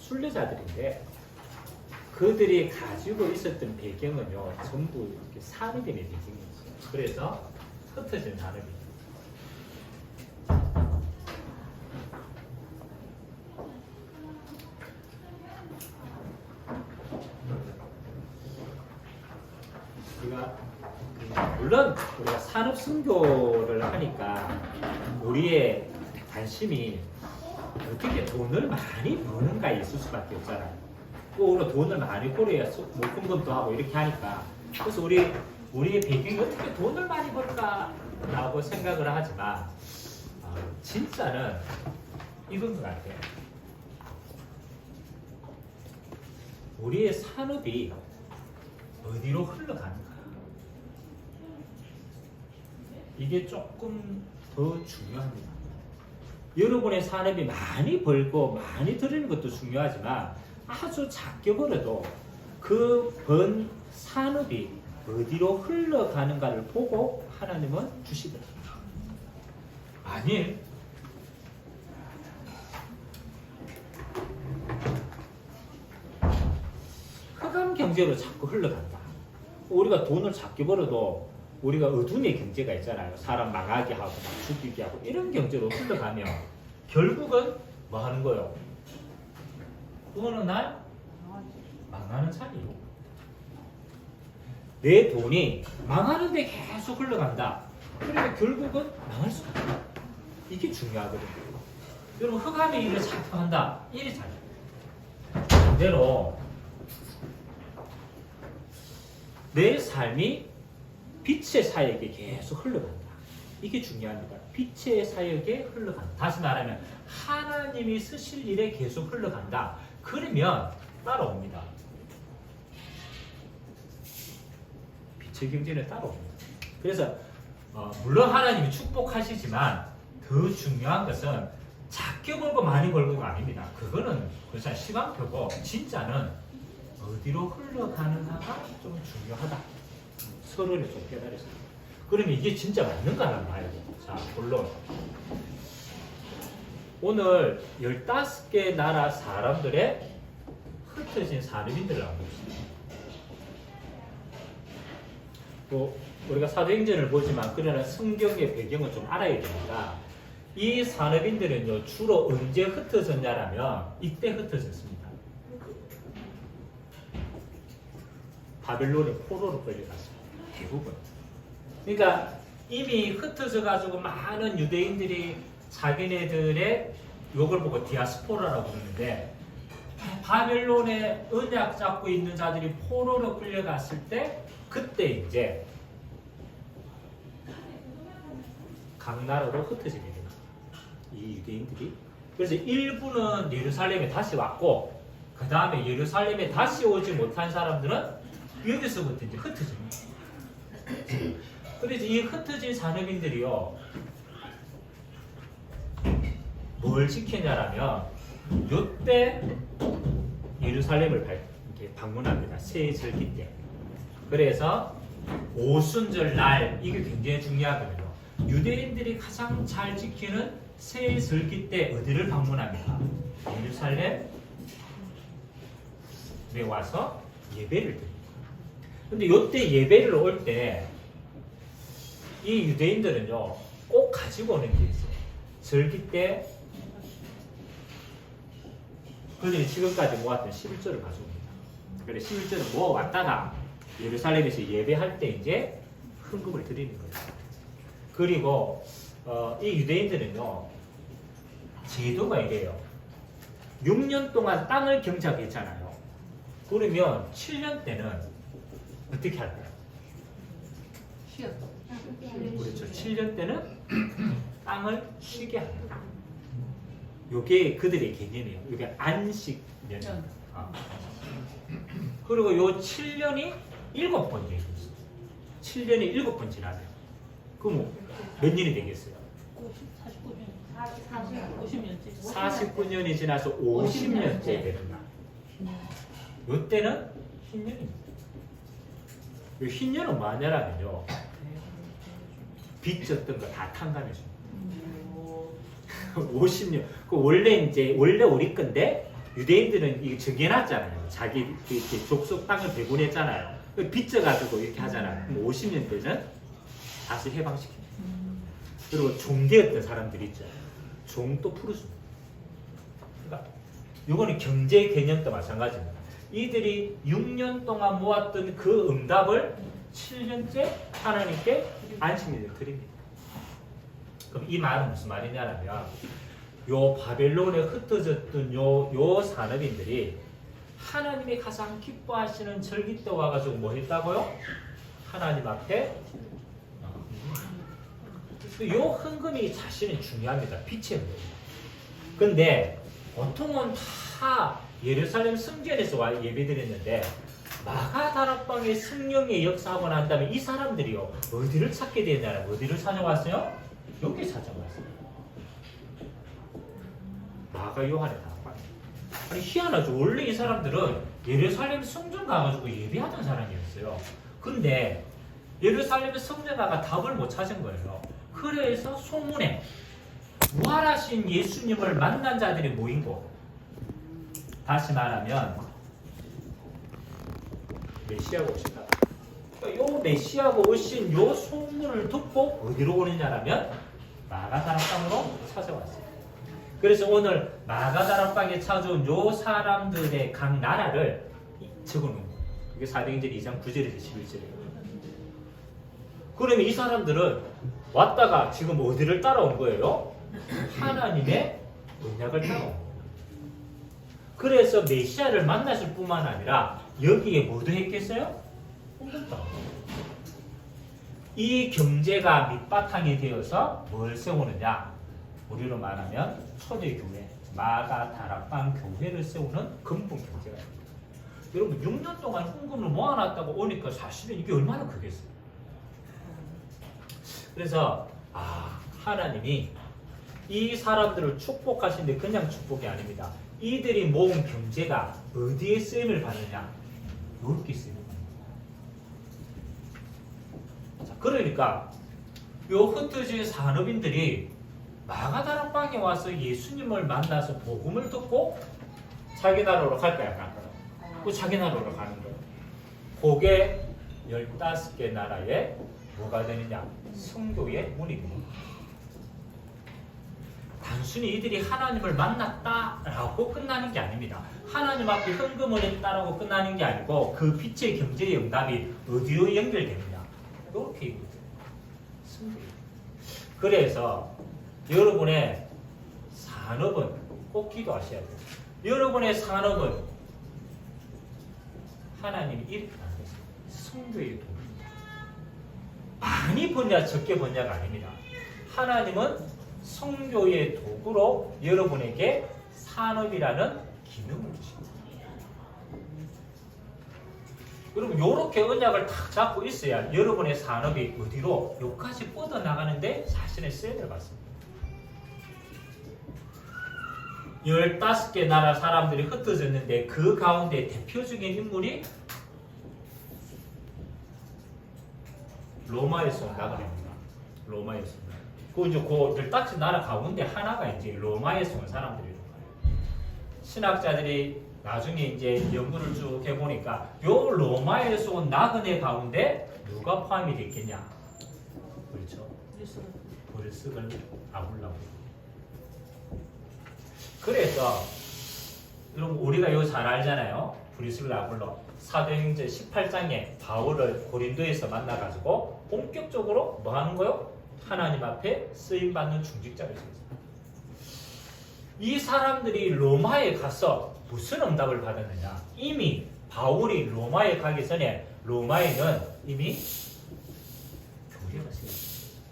순례자들인데 그들이 가지고 있었던 배경은요 전부 이렇게 산업인의 배경이었어요. 그래서 흩어진 산업인. 물론 우리가 산업 선교를 하니까 우리의 관심이 어떻게 돈을 많이 버는가에 있을 수밖에 없잖아요. 우리가 돈을 많이 벌어야 헌금도 하고 이렇게 하니까 그래서 우리의 배경이 어떻게 돈을 많이 벌까라고 생각을 하지만 진짜는 이건 것 같아요. 우리의 산업이 어디로 흘러가는가? 이게 조금 더 중요합니다. 여러분의 산업이 많이 벌고 많이 들이는 것도 중요하지만 아주 작게 벌어도 그 번 산업이 어디로 흘러가는가를 보고 하나님은 주시더라고요. 아니, 흑암 경제로 자꾸 흘러간다. 우리가 돈을 작게 벌어도 우리가 어둠의 경제가 있잖아요. 사람 망하게 하고 막 죽이게 하고 이런 경제로 흘러가면 결국은 뭐 하는 거예요? 어느 날 망하는 자리요. 내 돈이 망하는데 계속 흘러간다. 그러니까 결국은 망할 수가 없다. 이게 중요하거든요. 여러분 흑암의 일을 자꾸 한다. 일이 잘. 반대로 내 삶이 빛의 사역에 계속 흘러간다. 이게 중요합니다. 빛의 사역에 흘러간다. 다시 말하면 하나님이 쓰실 일에 계속 흘러간다. 그러면 따라옵니다. 빛의 경제는 따라옵니다. 그래서 물론 하나님이 축복하시지만 더 중요한 것은 작게 벌고 많이 벌고가 아닙니다. 그거는 그냥 시간표고 진짜는 어디로 흘러가는가가 좀 중요하다. 서론에 좀 깨달았습니다. 그러면 이게 진짜 맞는가를 봐야 돼요. 자, 본론. 오늘 15개 나라 사람들의 흩어진 산업인들을 알고 있습니다. 뭐 우리가 사도행전을 보지만 그러나 성경의 배경을 좀 알아야 됩니다. 이 산업인들은요 주로 언제 흩어졌냐라면 이때 흩어졌습니다. 바벨론의 포로로 끌려갔습니다. 대부분. 그러니까 이미 흩어져 가지고 많은 유대인들이 자기네들의 욕을 보고 디아스포라라고 부르는데 바벨론의 언약 잡고 있는 자들이 포로로 끌려갔을 때 그때 이제 각 나라로 흩어지게 됩니다. 이 유대인들이. 그래서 일부는 예루살렘에 다시 왔고 그 다음에 예루살렘에 다시 오지 못한 사람들은 여기서부터 이제 흩어집니다. 그래서 이 흩어진 산업인들이요 뭘 지켰냐라면 요때 예루살렘을 이렇게 방문합니다. 새 절기 때. 그래서 오순절 날 이게 굉장히 중요하거든요. 유대인들이 가장 잘 지키는 새 절기 때 어디를 방문합니까? 예루살렘에 와서 예배를 드립니다. 근데 이때 예배를 올 때 이 유대인들은요 꼭 가지고 오는 게 있어요. 절기 때 그들이 지금까지 모았던 11조를 가져옵니다. 그래 11조를 모아왔다가 예루살렘에서 예배할 때 이제 헌금을 드리는 거예요. 그리고 이 유대인들은요 제도가 이래요. 6년 동안 땅을 경작했잖아요. 그러면 7년 때는 어떻게 할까요? 쉬었어. 그렇죠. 7년 때는 땅을 쉬게 합니다. 요게 그들의 개념이에요. 요게 안식년. 그리고 요 7년이 7번 되겠어요. 7년이 7번 지나세요. 그럼 몇 년이 되겠어요? 49년째. 49년이 지나서 50년째 되는 날. 요 때는 흰년입니다. 요 흰년은 뭐냐면요. 빚졌던 거 다 탕감해줍니다. 50년. 그 원래 우리 건데 유대인들은 이거 정해놨잖아요. 자기 이렇게 족속 땅을 배분했잖아요. 빚져가지고 이렇게 하잖아요. 50년 되면 다시 해방시킵니다. 그리고 종되었던 사람들이 있죠. 종도 풀어줍니다. 그러니까 이거는 경제 개념도 마찬가지입니다. 이들이 6년 동안 모았던 그 응답을 7년째 하나님께 안식일을 드립니다. 그럼 이 말은 무슨 말이냐면 요 바벨론에 흩어졌던 요 산업인들이 하나님이 가장 기뻐하시는 절기 때 와가지고 뭐 했다고요? 하나님 앞에 요 헌금이 사실은 중요합니다. 빛의 헌금. 근데 보통은 다 예루살렘 성전에서 와 예배드렸는데 마가다락방에 성령의 역사하고 난 다음에 이 사람들이요 어디를 찾게 되냐면 어디를 찾아왔어요? 여기 찾아왔어요. 마가 요한의 다락방. 아니 희한하죠. 원래 이 사람들은 예루살렘 성전 가가지고 예배하던 사람이었어요. 근데 예루살렘 성전 가가 답을 못 찾은 거예요. 그래서 소문에 부활하신 예수님을 만난 자들이 모인 곳. 다시 말하면 메시아가 오신다. 요 메시아가 오신 요 소문을 듣고 어디로 오느냐라면 마가다락방으로 찾아왔어요. 그래서 오늘 마가다락방에 찾아온 요 사람들의 각 나라를 적어놓은 거예요. 이게 사도행전 2장 9절에서 11절이에요. 그러면 이 사람들은 왔다가 지금 어디를 따라온 거예요? 하나님의 언약을 따라온 거예요. 그래서 메시아를 만났을 뿐만 아니라 여기에 뭐도 했겠어요? 이 경제가 밑바탕이 되어서 뭘 세우느냐? 우리로 말하면 초대교회, 마가다락방 교회를 세우는 근본 경제가 됩니다. 여러분 6년 동안 헌금을 모아놨다고 오니까 사실은 이게 얼마나 크겠어요? 그래서 하나님이 이 사람들을 축복하시는데 그냥 축복이 아닙니다. 이들이 모은 경제가 어디에 쓰임을 받느냐? 이렇게 쓰임을 받는다. 자, 그러니까 요 흩어진 산업인들이 마가다락방에 와서 예수님을 만나서 복음을 듣고 자기 나라로 갈 거야, 갈 거야. 그 자기 나라로 가는 거야. 그게 15개 나라에 뭐가 되느냐? 성교의 문이 됩니다. 단순히 이들이 하나님을 만났다라고 끝나는 게 아닙니다. 하나님 앞에 헌금을 했다라고 끝나는 게 아니고 그 빛의 경제의 응답이 어디로 연결됩니다. 이렇게 있거든요. 그래서 여러분의 산업은 꼭 기도하셔야 돼요. 여러분의 산업은 하나님이 이렇게 만드셨어요. 성교의 도구입니다. 많이 번냐 적게 번냐가 아닙니다. 하나님은 성교의 도구로 여러분에게 산업이라는 기능을 주십니다. 여러분 이렇게 언약을 탁 잡고 있어야 여러분의 산업이 어디로 여기까지 뻗어나가는데 자신의 쓰임을 받습니다. 15개 나라 사람들이 흩어졌는데 그 가운데 대표적인 인물이 로마에서 온 나그네입니다. 로마에서 온 나그네. 그 이제 그 15개 나라 가운데 하나가 이제 로마에서 온 사람들이에요. 신학자들이 나중에 이제 연구를 쭉 해보니까 요 로마에서 온 나그네 가운데 누가 포함이 됐겠냐? 그렇죠. 브리스글 아굴라고. 그래서 여러분 우리가 이거 잘 알잖아요. 브리스글 아굴로. 사도행전 18장에 바울을 고린도에서 만나가지고 본격적으로 뭐 하는 거요? 하나님 앞에 쓰임받는 중직자를 세웠습니다. 이 사람들이 로마에 가서 무슨 응답을 받았느냐? 이미 바울이 로마에 가기 전에 로마에는 이미 교회가 세웠습니다.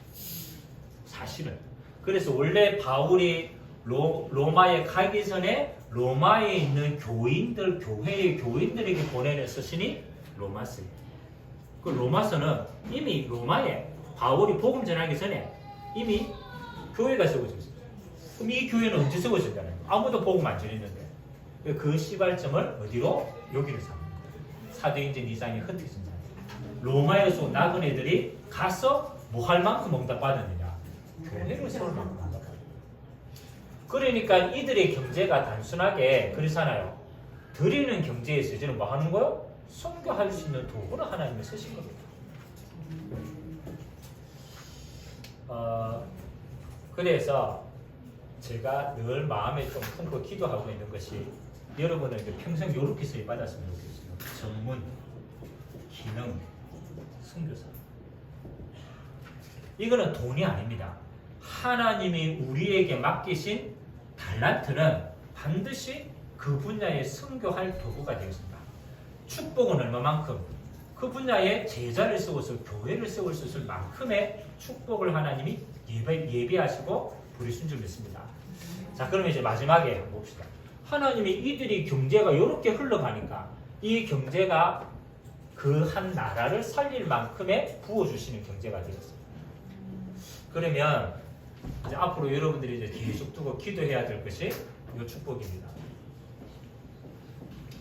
사실은. 그래서 원래 바울이 로마에 가기 전에 로마에 있는 교인들, 교회의 교인들에게 보내는 서신이 로마서입니다. 그 로마서는 이미 로마에 바울이 복음 전하기 전에 이미 교회가 세워져 있습니다. 그럼 이 교회는 언제 세워졌잖아요? 아무도 복음 안 전했는데. 그 시발점을 어디로? 여기를 삼는 거예요. 사도행전 2장에 흩어진 자들. 로마에서 온 나그네들이 가서 뭐 할 만큼 응답 받았느냐? 교회를 세울 만큼 응답 받았느냐? 그러니까 이들의 경제가 단순하게 그렇잖아요. 드리는 경제에서 이제는 뭐 하는 거요? 선교할 수 있는 도구를 하나님이 쓰신 겁니다. 그래서 제가 늘 마음에 좀 품고 기도하고 있는 것이 여러분은 평생 이렇게 쓰임 받았으면 좋겠어요. 전문, 기능, 선교사. 이거는 돈이 아닙니다. 하나님이 우리에게 맡기신 달란트는 반드시 그 분야에 선교할 도구가 되었습니다. 축복은 얼마만큼? 그 분야에 제자를 세워서 교회를 세울 수 있을 만큼의 축복을 하나님이 예비하시고 부르신 줄 믿습니다. 자, 그러면 이제 마지막에 봅시다. 하나님이 이들이 경제가 이렇게 흘러가니까 이 경제가 그 한 나라를 살릴 만큼의 부어주시는 경제가 되었습니다. 그러면 이제 앞으로 여러분들이 이제 계속 두고 기도해야 될 것이 이 축복입니다.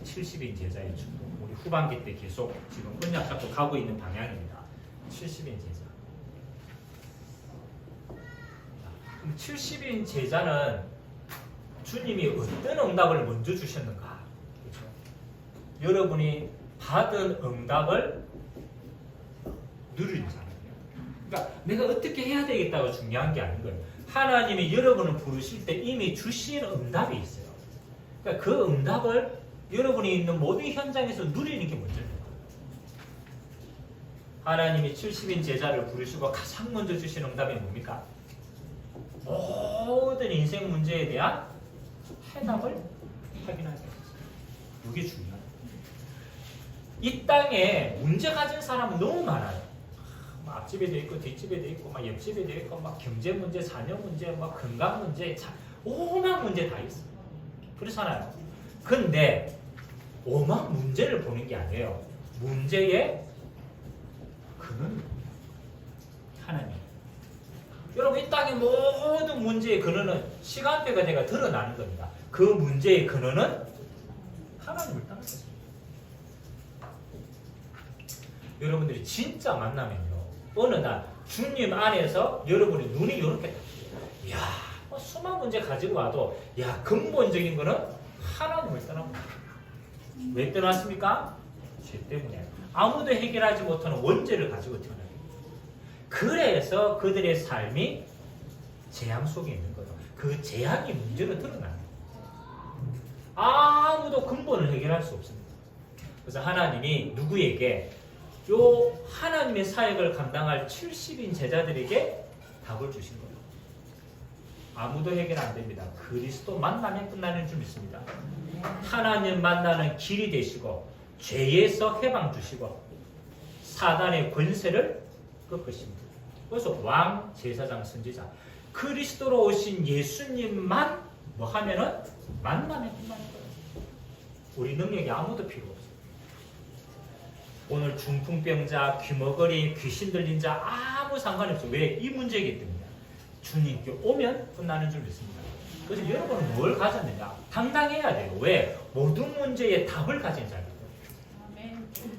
70인 제자의 축복. 우리 후반기 때 계속 지금 언약 잡고 가고 있는 방향입니다. 70인 제자. 70인 제자는 주님이 어떤 응답을 먼저 주셨는가? 그렇죠? 여러분이 받은 응답을 누리는 사람이에요. 그러니까 내가 어떻게 해야 되겠다고 중요한 게 아닌 거예요. 하나님이 여러분을 부르실 때 이미 주신 응답이 있어요. 그러니까 그 응답을 여러분이 있는 모든 현장에서 누리는 게 먼저예요. 하나님이 70인 제자를 부르시고 가장 먼저 주신 응답이 뭡니까? 모든 인생 문제에 대한 해답을 확인하게 됐어요. 이게 중요해요. 이 땅에 문제 가진 사람은 너무 많아요. 앞집에도 있고 뒷집에도 있고 막 옆집에도 있고 막 경제 문제, 자녀 문제, 막 건강 문제, 오만 문제 다 있어요. 그렇잖아요. 근데 오만 문제를 보는 게 아니에요. 문제의 근원 하나님. 여러분 이 땅의 모든 문제의 근원은 시간대가 내가 드러나는 겁니다. 그 문제의 근원은 하나님을 따르는 거죠. 여러분들이 진짜 만나면요, 어느 날 주님 안에서 여러분의 눈이 이렇게 딱, 이야, 수많은 문제 가지고 와도, 야, 근본적인 거는 하나님을 떠납니다. 왜 떠났습니까? 죄 때문에. 아무도 해결하지 못하는 원죄를 가지고 태어나요. 그래서 그들의 삶이 재앙 속에 있는 거예요. 그 재앙이 문제로 드러나요. 아무도 근본을 해결할 수 없습니다. 그래서 하나님이 누구에게 요 하나님의 사역을 감당할 70인 제자들에게 답을 주신 거예요. 아무도 해결 안 됩니다. 그리스도 만나면 끝나는 줄 믿습니다. 하나님 만나는 길이 되시고 죄에서 해방 주시고 사단의 권세를 꺾으십니다. 그래서 왕, 제사장, 선지자 그리스도로 오신 예수님만 뭐 하면은 만나면 끝나는 거예요. 우리 능력이 아무도 필요 없어요. 오늘 중풍병자, 귀머거리, 귀신 들린 자 아무 상관이 없어요. 왜? 이 문제이기 때문에. 주님께 오면 끝나는 줄 믿습니다. 그래서 여러분은 뭘 가졌느냐? 당당해야 돼요. 왜? 모든 문제에 답을 가진 자입니다.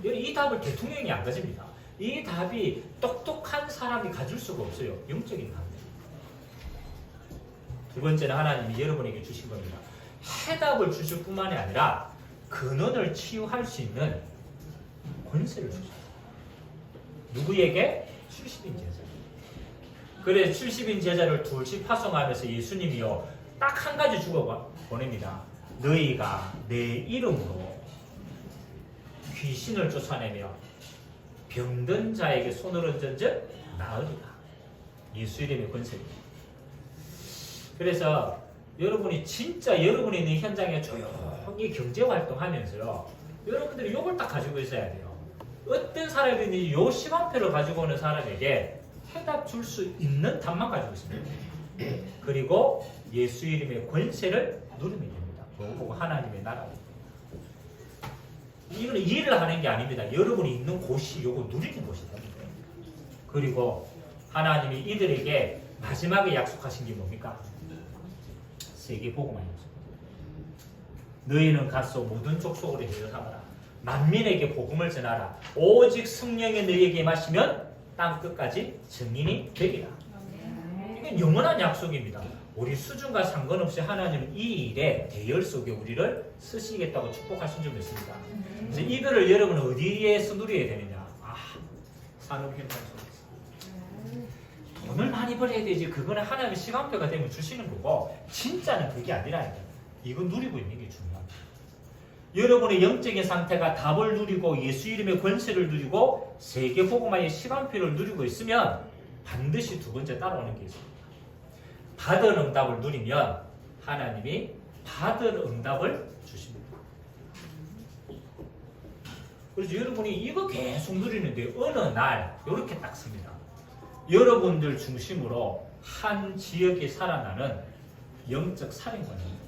이 답을 대통령이 안 가집니다. 이 답이 똑똑한 사람이 가질 수가 없어요. 영적인 답입니다. 두 번째는 하나님이 여러분에게 주신 겁니다. 해답을 주실 뿐만이 아니라 근원을 치유할 수 있는 권세를 주셨어요. 누구에게? 70인 제자. 그래서 70인 제자를 둘씩 파송하면서 예수님이요 딱 한 가지 주고 보냅니다. 너희가 내 이름으로 귀신을 쫓아내며 병든 자에게 손을 얹은즉 나으리라. 예수 이름의 권세입니다. 그래서 여러분이 진짜 여러분이 있는 현장에 조용히 경제활동하면서요, 여러분들이 이걸 딱 가지고 있어야 돼요. 어떤 사람이든지 요 시간표를 가지고 오는 사람에게 해답 줄 수 있는 답만 가지고 있습니다. 그리고 예수 이름의 권세를 누리면 됩니다. 그리고 하나님의 나라입니다. 이거는 일을 하는 게 아닙니다. 여러분이 있는 곳이 요거 누리는 곳이다. 그리고 하나님이 이들에게 마지막에 약속하신 게 뭡니까? 세계 복음의 약속. 너희는 가서 모든 족속으로 대적하거라. 만민에게 복음을 전하라. 오직 성령이 너희에게 임하시면 땅 끝까지 증인이 되리라. 이건 영원한 약속입니다. 우리 수준과 상관없이 하나님은 이 일에 대열 속에 우리를 쓰시겠다고 축복하신 줄 믿습니다. 그래서 이거를 여러분은 어디에서 누려야 되느냐? 산업 현장 속에서. 돈을 많이 벌어야 되지. 그거는 하나님의 시간표가 되면 주시는 거고, 진짜는 그게 아니라니까. 이건 누리고 있는 게 중요합니다. 여러분의 영적인 상태가 답을 누리고 예수 이름의 권세를 누리고 세계 복음화의 시간표를 누리고 있으면 반드시 두 번째 따라오는 게 있습니다. 받은 응답을 누리면 하나님이 받은 응답을 주십니다. 그래서 여러분이 이거 계속 누리는데 어느 날 이렇게 딱 씁니다. 여러분들 중심으로 한 지역에 살아나는 영적 살인관입니다.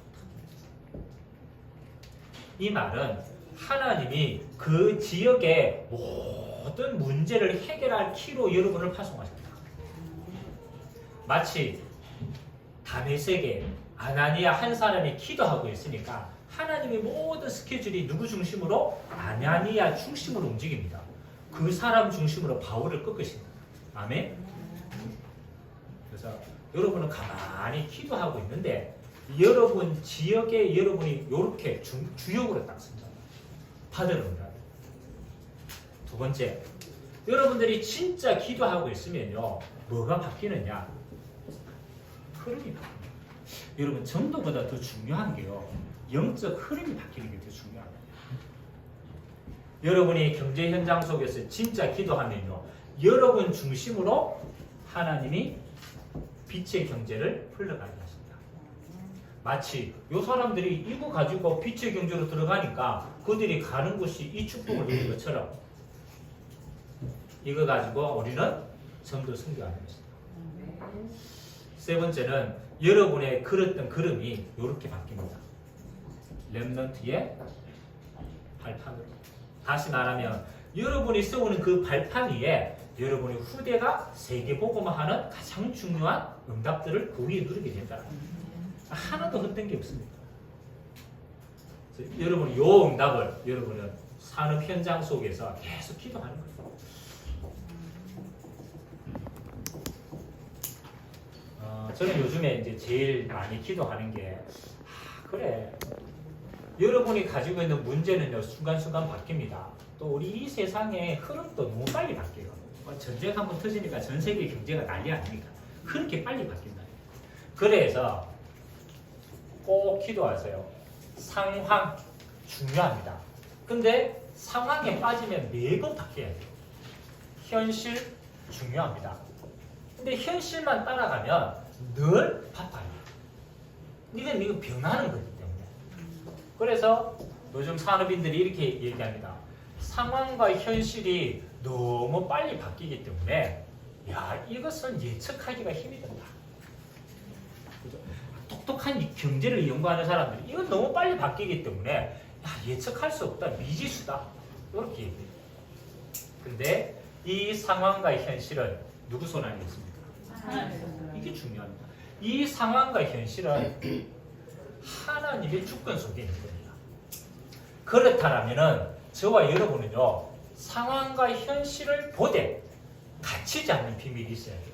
이 말은 하나님이 그 지역의 모든 문제를 해결할 키로 여러분을 파송하십니다. 마치 다메섹에 아나니아 한 사람이 기도하고 있으니까 하나님의 모든 스케줄이 누구 중심으로? 아나니아 중심으로 움직입니다. 그 사람 중심으로 바울을 꺾으십니다. 아멘? 그래서 여러분은 가만히 기도하고 있는데 여러분 지역에 여러분이 이렇게 주역으로 딱 씁니다. 받으는 응답. 두 번째, 여러분들이 진짜 기도하고 있으면요, 뭐가 바뀌느냐? 흐름이 바뀝니다. 여러분 정도보다 더 중요한 게요, 영적 흐름이 바뀌는 게 더 중요합니다. 여러분이 경제 현장 속에서 진짜 기도하면요, 여러분 중심으로 하나님이 빛의 경제를 흘러가게 하십니다. 마치 이 사람들이 이거 가지고 빛의 경제로 들어가니까 그들이 가는 곳이 이 축복을 누린 것처럼 이거 가지고 우리는 전도 선교하는 것입니다. 세 번째는 여러분의 걸었던 걸음이 이렇게 바뀝니다. 렘넌트의 발판으로. 다시 말하면 여러분이 세우는 그 발판 위에 여러분의 후대가 세계복음화하는 가장 중요한 응답들을 그 위에 누리게 된다. 하나도 헛된 게 없습니다. 여러분 이 응답을 여러분은 산업 현장 속에서 계속 기도하는 거예요. 저는 요즘에 이제 제일 많이 기도하는 게 그래, 여러분이 가지고 있는 문제는요 순간순간 바뀝니다. 또 우리 이 세상의 흐름도 너무 빨리 바뀌어요. 전쟁 한번 터지니까 전 세계 경제가 난리 아닙니까? 그렇게 빨리 바뀐다. 그래서 꼭 기도하세요. 상황 중요합니다. 근데 상황에 빠지면 매번 바뀌어야 돼요. 현실 중요합니다. 근데 현실만 따라가면 늘 바빠요. 이건 변하는 거기 때문에. 그래서 요즘 산업인들이 이렇게 얘기합니다. 상황과 현실이 너무 빨리 바뀌기 때문에 이것은 예측하기가 힘이 든다. 그죠? 똑똑한 이 경제를 연구하는 사람들이 이건 너무 빨리 바뀌기 때문에 예측할 수 없다. 미지수다. 이렇게 얘기해요. 근데 이 상황과 현실은 누구 손 안에 있습니까? 이게 중요합니다. 이 상황과 현실은 하나님의 주권 속에 있는 겁니다. 그렇다면 저와 여러분은요, 상황과 현실을 보되 갇히지 않는 비밀이 있어야 돼요.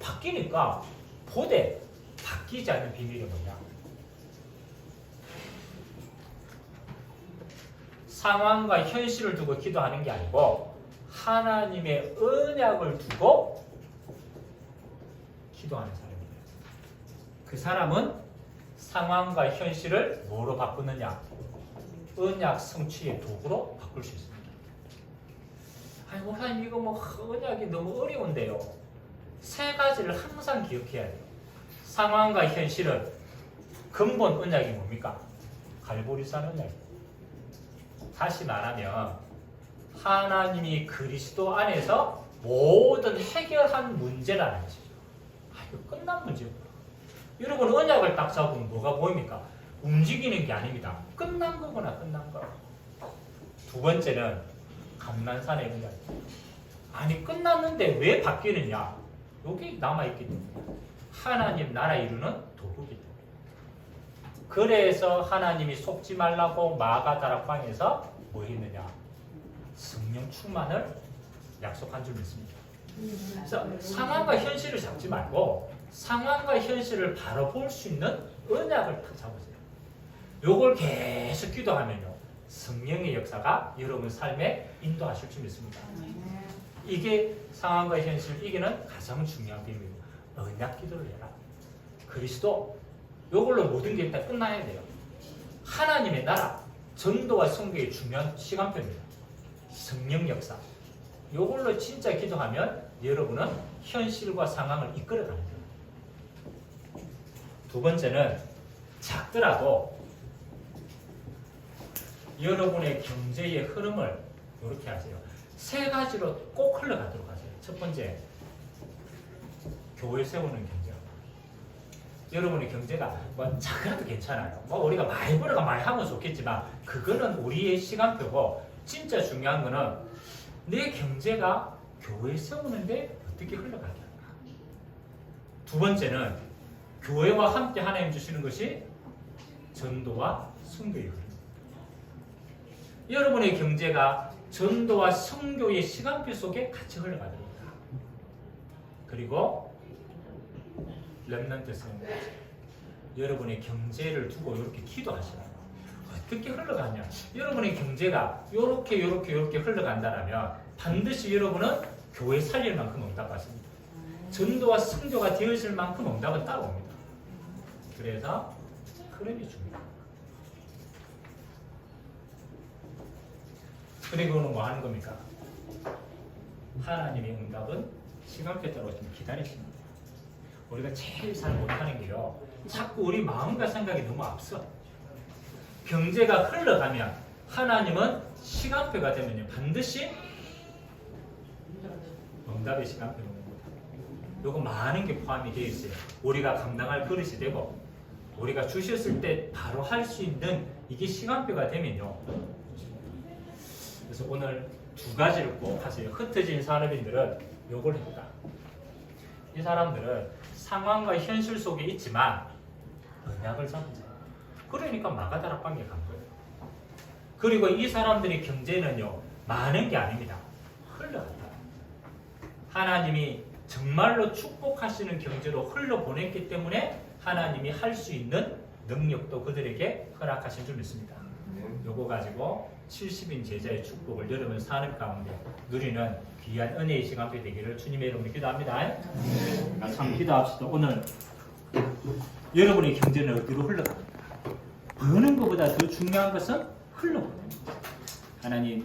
바뀌니까 보되 바뀌지 않는 비밀이 뭐냐? 상황과 현실을 두고 기도하는 게 아니고 하나님의 언약을 두고 기도하는 사람이에요. 그 사람은 상황과 현실을 뭐로 바꾸느냐? 언약 성취의 도구로 바꿀 수 있습니다. 목사님 이거 언약이 너무 어려운데요. 세 가지를 항상 기억해야 돼요. 상황과 현실은 근본 언약이 뭡니까? 갈보리산 언약이에요. 다시 말하면 하나님이 그리스도 안에서 모든 해결한 문제라는 것이죠. 이거 끝난 문제구나. 여러분 언약을 딱 잡으면 뭐가 보입니까? 움직이는 게 아닙니다. 끝난 거구나, 끝난 거. 두 번째는 감난산의 언약. 아니 끝났는데 왜 바뀌느냐? 여기 남아있기 때문에 하나님 나라 이루는 도구이기 때문에. 그래서 하나님이 속지 말라고 마가다락방에서 뭐 했느냐? 성령 충만을 약속한 줄 믿습니다. 그래서 상황과 현실을 잡지 말고 상황과 현실을 바로 볼 수 있는 언약을 딱 잡으세요. 요걸 계속 기도하면요, 성령의 역사가 여러분 삶에 인도하실 줄 믿습니다. 이게 상황과 현실을 이기는 가장 중요한 비밀입니다. 언약 기도를 해라. 그리스도, 요걸로 모든 게 일단 끝나야 돼요. 하나님의 나라, 전도와 선교의 중요한 시간표입니다. 성령 역사, 요걸로 진짜 기도하면 여러분은 현실과 상황을 이끌어가는 거예요. 두 번째는 작더라도 여러분의 경제의 흐름을 이렇게 하세요. 세 가지로 꼭 흘러가도록 하세요. 첫 번째, 교회 세우는 경제. 여러분의 경제가 뭐 작아도 괜찮아요. 뭐 우리가 많이 벌어가 많이 하면 좋겠지만 그거는 우리의 시간표고, 진짜 중요한 거는 내 경제가 교회 세우는데 어떻게 흘러가게 할까. 두 번째는 교회와 함께 하나님 주시는 것이 전도와 선교의 흐름. 여러분의 경제가 전도와 선교의 시간표 속에 같이 흘러가야 됩니다. 그리고 렘넌트 성도, 여러분의 경제를 두고 이렇게 기도하시라고. 어떻게 흘러가냐? 여러분의 경제가 이렇게 흘러간다면 반드시 여러분은 교회 살릴 만큼 응답하십니다. 전도와 선교가 되어질 만큼 응답은 따라옵니다. 그래서 흐름이 중요합니다. 그리고는 뭐 하는 겁니까? 하나님의 응답은 시간표에 따라 좀 기다리십니다. 우리가 제일 잘 못하는 게요, 자꾸 우리 마음과 생각이 너무 앞서. 경제가 흘러가면 하나님은 시간표가 되면요, 반드시 응답의 시간표가 오는 겁니다. 요거 많은 게 포함이 되어 있어요. 우리가 감당할 그릇이 되고, 우리가 주셨을 때 바로 할 수 있는 이게 시간표가 되면요. 그래서 오늘 두 가지를 꼭 하세요. 흩어진 산업인들은 요걸 했다. 이 사람들은 상황과 현실 속에 있지만 언약을 잡으세요. 그러니까 마가다락방에 간 거예요. 그리고 이 사람들의 경제는요, 많은 게 아닙니다. 흘러간다. 하나님이 정말로 축복하시는 경제로 흘러보냈기 때문에 하나님이 할 수 있는 능력도 그들에게 허락하신 줄 믿습니다. 요거 가지고 70인 제자의 축복을 여러분 사는 가운데 누리는 귀한 은혜의 시간표 되기를 주님의 이름으로 기도합니다. 참 기도합시다. 오늘 여러분의 경제는 어디로 흘러갑니까? 버는 것보다 더 중요한 것은 흘러보내는 거예요.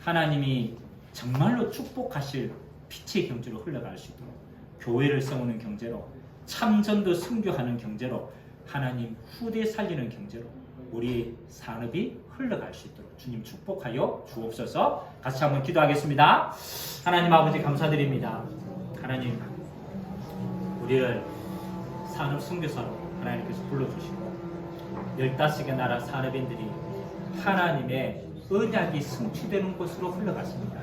하나님이 정말로 축복하실 빛의 경제로 흘러갈 수 있도록, 교회를 세우는 경제로, 참전도 선교하는 경제로, 하나님 후대 살리는 경제로 우리 산업이 흘러갈 수 있도록 주님 축복하여 주옵소서. 같이 한번 기도하겠습니다. 하나님 아버지 감사드립니다. 하나님, 우리를 산업 선교사로 하나님께서 불러주시고 15개 나라 산업인들이 하나님의 언약이 성취되는 곳으로 흘러갔습니다.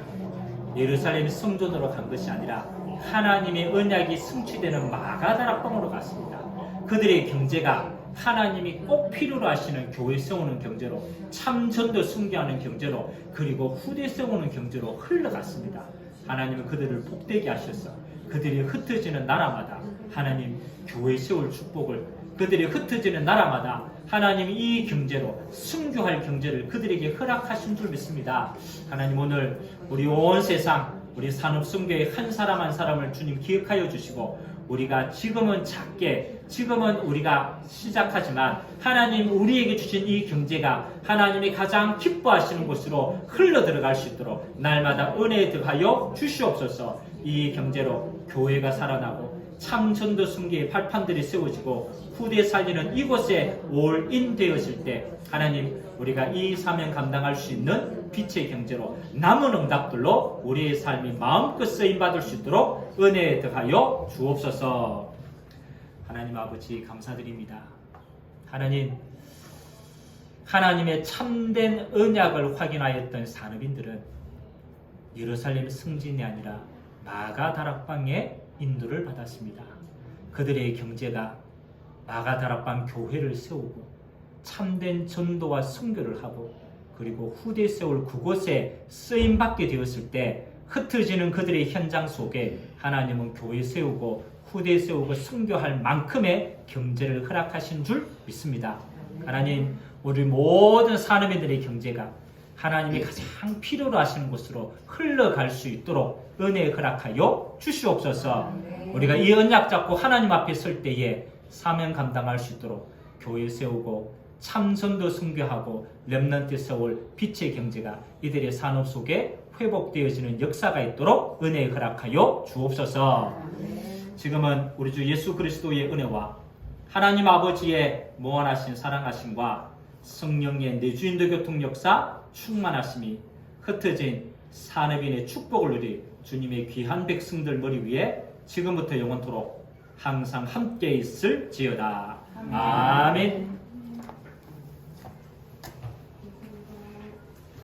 예루살렘 성전으로 간 것이 아니라 하나님의 언약이 성취되는 마가다락방으로 갔습니다. 그들의 경제가 하나님이 꼭 필요로 하시는 교회 세우는 경제로, 참전도 선교하는 경제로, 그리고 후대 세우는 경제로 흘러갔습니다. 하나님은 그들을 복되게 하셔서 그들이 흩어지는 나라마다 하나님 교회 세울 축복을, 그들이 흩어지는 나라마다 하나님 이 경제로 순교할 경제를 그들에게 허락하신 줄 믿습니다. 하나님, 오늘 우리 온 세상, 우리 산업선교의 한 사람 한 사람을 주님 기억하여 주시고, 우리가 지금은 작게, 지금은 우리가 시작하지만 하나님 우리에게 주신 이 경제가 하나님이 가장 기뻐하시는 곳으로 흘러 들어갈 수 있도록 날마다 은혜 더하여 주시옵소서. 이 경제로 교회가 살아나고 참전도 순교의 발판들이 세워지고 후대 살리는 이곳에 올인 되었을 때 하나님, 우리가 이 사명 감당할 수 있는 빛의 경제로 남은 응답들로 우리의 삶이 마음껏 쓰임받을 수 있도록 은혜에 더하여 주옵소서. 하나님 아버지 감사드립니다. 하나님, 하나님의 참된 언약을 확인하였던 산업인들은 예루살렘 성진이 아니라 마가다락방의 인도를 받았습니다. 그들의 경제가 마가다락방 교회를 세우고 참된 전도와 선교를 하고 그리고 후대 세울 그곳에 쓰임받게 되었을 때 흩어지는 그들의 현장 속에 하나님은 교회 세우고 후대에 세우고 선교할 만큼의 경제를 허락하신 줄 믿습니다. 하나님, 우리 모든 산업인들의 경제가 하나님이 가장 필요로 하시는 곳으로 흘러갈 수 있도록 은혜 허락하여 주시옵소서. 우리가 이 언약 잡고 하나님 앞에 설 때에 사명 감당할 수 있도록 교회 세우고 참선도 선교하고 렘넌트 세울 빛의 경제가 이들의 산업 속에 회복되어지는 역사가 있도록 은혜 허락하여 주옵소서. 지금은 우리 주 예수 그리스도의 은혜와 하나님 아버지의 무한하신 사랑하심과 성령의 내주인도 교통 역사 충만하심이 흩어진 산업인의 축복을 누리 주님의 귀한 백성들 머리 위에 지금부터 영원토록 항상 함께 있을지어다. 아멘.